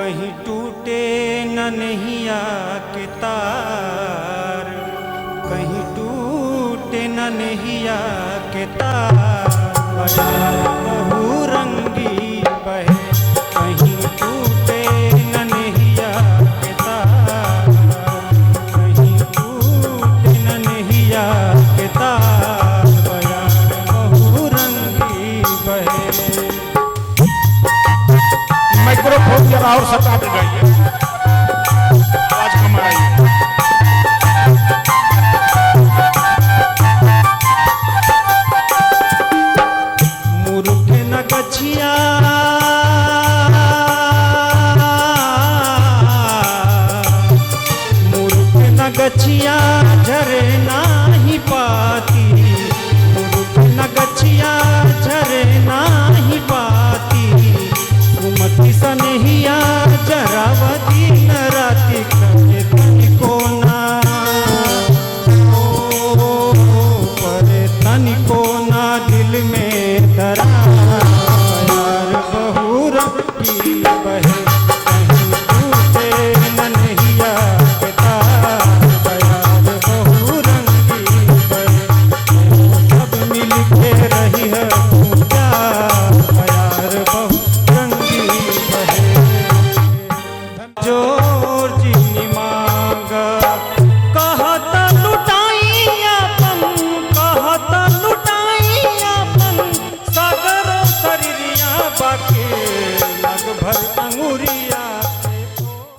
कहीं टूटे न नैया के तार, कहीं टूटे न नैया के तार। बहु रंगी बहे कहीं टूटे न नैया के तार, कहीं टूटे न नैया के तार। बहु रंगी बहे। माइक्रोफोन जरा और सटा दे गई आवाज कम आई। मूर्ख न गछिया मूर्ख न गछिया